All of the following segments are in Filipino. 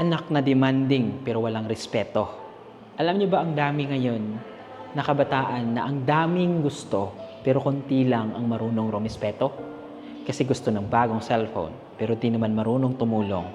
Anak na demanding pero walang respeto. Alam niyo ba ang dami ngayon na kabataan na ang daming gusto pero konti lang ang marunong rumispeto? Kasi gusto ng bagong cellphone pero di naman marunong tumulong.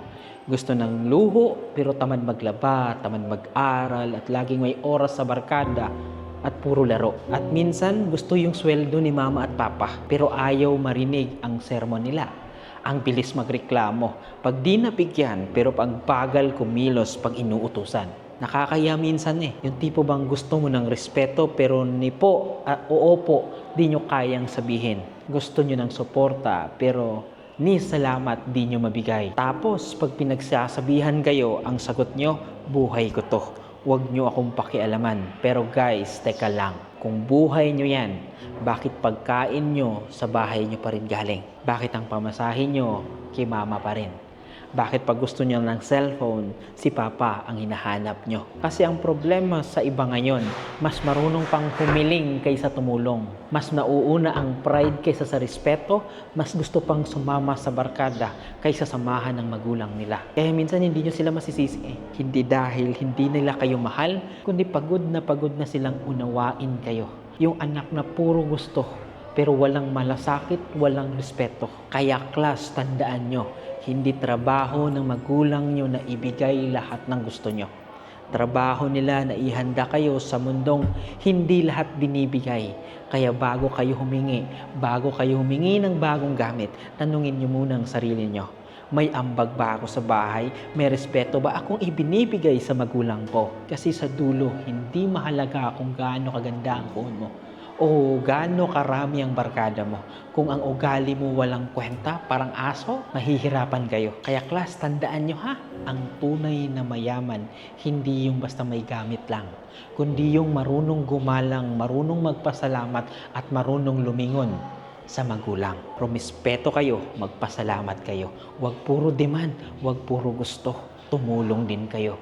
Gusto ng luho pero tamad maglaba, tamad mag-aral at laging may oras sa barkada at puro laro. At minsan gusto yung sweldo ni mama at papa pero ayaw marinig ang sermon nila. Ang bilis magreklamo pag di nabigyan pero pag bagal kumilos pag inuutusan. Nakakaya minsan yung tipo bang gusto mo ng respeto pero ni po oo po di nyo kayang sabihin. Gusto nyo ng suporta pero ni salamat di nyo mabigay. Tapos pag pinagsasabihan kayo, ang sagot nyo, buhay ko to. Huwag nyo akong pakialaman. Pero guys, teka lang. Kung buhay nyo yan, bakit pagkain nyo sa bahay nyo pa rin galing? Bakit ang pamasahin nyo kay mama pa rin? Bakit pag gusto nyo ng cellphone, si papa ang hinahanap nyo? Kasi ang problema sa iba ngayon, mas marunong pang humiling kaysa tumulong. Mas nauuna ang pride kaysa sa respeto, mas gusto pang sumama sa barkada kaysa samahan ng magulang nila. Kaya minsan hindi nyo sila masisisi Hindi dahil hindi nila kayo mahal, kundi pagod na silang unawain kayo. Yung anak na puro gusto, pero walang malasakit, walang respeto. Kaya class, tandaan nyo, hindi trabaho ng magulang nyo na ibigay lahat ng gusto nyo. Trabaho nila na ihanda kayo sa mundong hindi lahat binibigay. Kaya bago kayo humingi ng bagong gamit, tanungin nyo muna ang sarili nyo. May ambag ba ako sa bahay? May respeto ba akong ibinibigay sa magulang ko? Kasi sa dulo, hindi mahalaga kung gaano kaganda ang phone mo o gaano karami ang barkada mo. Kung ang ugali mo walang kwenta, parang aso, mahihirapan kayo. Kaya class, tandaan nyo ang tunay na mayaman, hindi yung basta may gamit lang, kundi yung marunong gumalang, marunong magpasalamat at marunong lumingon sa magulang. Rumispeto kayo, magpasalamat kayo. Huwag puro demand, huwag puro gusto. Tumulong din kayo.